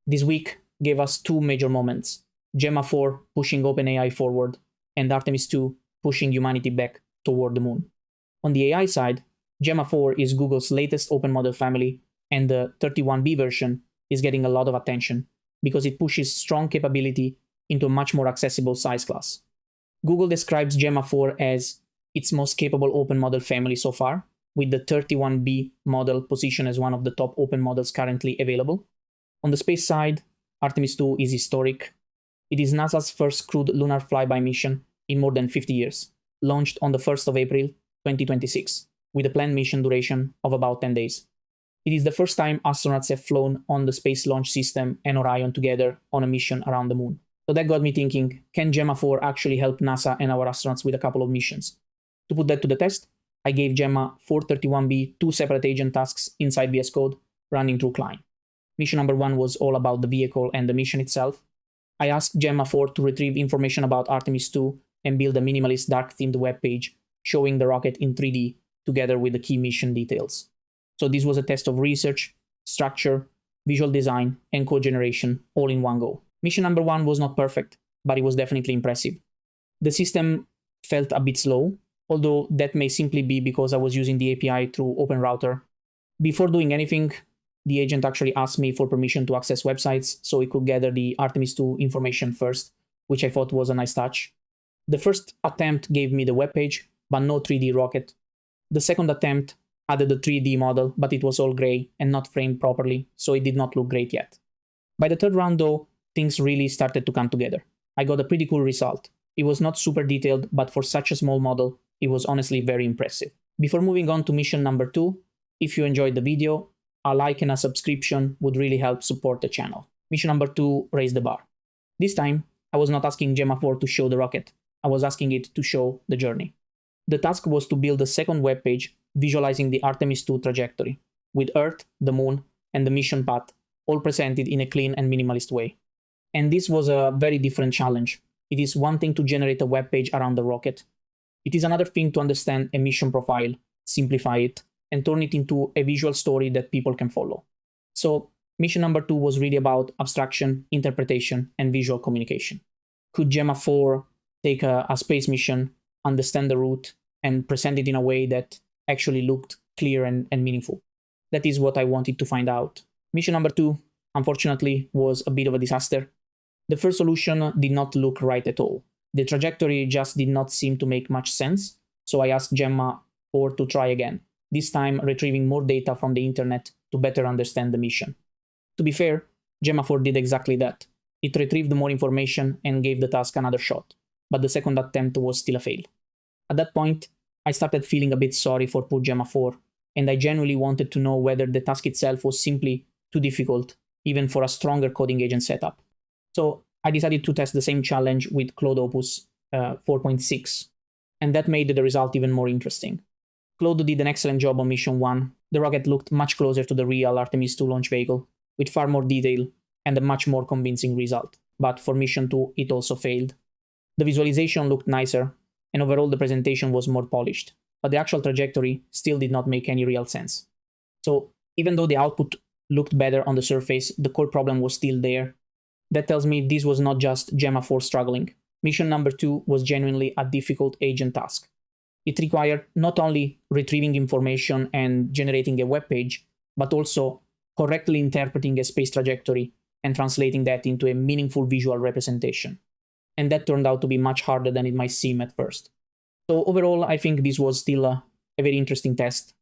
This week gave us two major moments: Gemma 4 pushing OpenAI forward, and Artemis II pushing humanity back toward the moon. On the AI side, Gemma 4 is Google's latest open model family, and the 31B version is getting a lot of attention because it pushes strong capability into a much more accessible size class. Google describes Gemma 4 as its most capable open model family so far, with the 31B model positioned as one of the top open models currently available. On the space side, Artemis II is historic. It is NASA's first crewed lunar flyby mission in more than 50 years, launched on the 1st of April 2026, with a planned mission duration of about 10 days. It is the first time astronauts have flown on the Space Launch System and Orion together on a mission around the moon. So that got me thinking, can Gemma 4 actually help NASA and our astronauts with a couple of missions? To put that to the test, I gave Gemma 431B two separate agent tasks inside VScode running through Cline. Mission number 1 was all about the vehicle and the mission itself. I asked Gemma 4 to retrieve information about Artemis II and build a minimalist dark-themed webpage showing the rocket in 3D together with the key mission details. So this was a test of research, structure, visual design, and code generation all in one go. Mission number 1 was not perfect, but it was definitely impressive. The system felt a bit slow, although that may simply be because I was using the API through OpenRouter. Before doing anything, the agent actually asked me for permission to access websites so it could gather the Artemis II information first, which I thought was a nice touch. The first attempt gave me the webpage, but no 3D rocket. The second attempt added a 3D model, but it was all gray and not framed properly, so it did not look great yet. By the third round though, things really started to come together. I got a pretty cool result. It was not super detailed, but for such a small model, it was honestly very impressive. Before moving on to mission number 2, if you enjoyed the video, a like and a subscription would really help support the channel. Mission number 2 raised the bar. This time, I was not asking Gemma 4 to show the rocket. I was asking it to show the journey. The task was to build a second web page visualizing the Artemis II trajectory, with Earth, the Moon, and the mission path all presented in a clean and minimalist way. And this was a very different challenge. It is one thing to generate a web page around the rocket. It is another thing to understand a mission profile, simplify it, and turn it into a visual story that people can follow. So mission number 2 was really about abstraction, interpretation, and visual communication. Could Gemma 4 take a space mission, understand the route, and present it in a way that actually looked clear and meaningful? That is what I wanted to find out. Mission number 2, unfortunately, was a bit of a disaster. The first solution did not look right at all. The trajectory just did not seem to make much sense, so I asked Gemma 4 to try again, this time retrieving more data from the internet to better understand the mission. To be fair, Gemma 4 did exactly that. It retrieved more information and gave the task another shot, but the second attempt was still a fail. At that point, I started feeling a bit sorry for poor Gemma 4, and I genuinely wanted to know whether the task itself was simply too difficult, even for a stronger coding agent setup. So I decided to test the same challenge with Claude Opus 4.6, and that made the result even more interesting. Claude did an excellent job on mission 1. The rocket looked much closer to the real Artemis II launch vehicle, with far more detail and a much more convincing result. But for mission 2, it also failed. The visualization looked nicer, and overall the presentation was more polished, but the actual trajectory still did not make any real sense. So even though the output looked better on the surface, the core problem was still there. That tells me this was not just Gemma 4 struggling. Mission number 2 was genuinely a difficult agent task. It required not only retrieving information and generating a web page, but also correctly interpreting a space trajectory and translating that into a meaningful visual representation. And that turned out to be much harder than it might seem at first. So overall, I think this was still a very interesting test.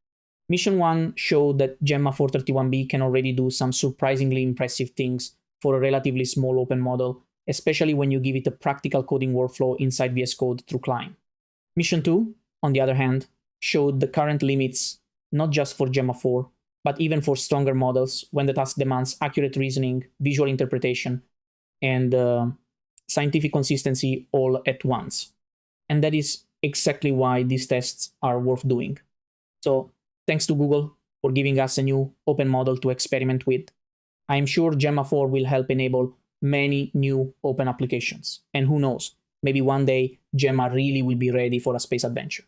Mission 1 showed that Gemma 431B can already do some surprisingly impressive things for a relatively small open model, especially when you give it a practical coding workflow inside VScode through Cline. Mission 2, on the other hand, showed the current limits not just for Gemma 4, but even for stronger models when the task demands accurate reasoning, visual interpretation, and scientific consistency all at once. And that is exactly why these tests are worth doing. So thanks to Google for giving us a new open model to experiment with. I am sure Gemma 4 will help enable many new open applications. And who knows, maybe one day Gemma really will be ready for a space adventure.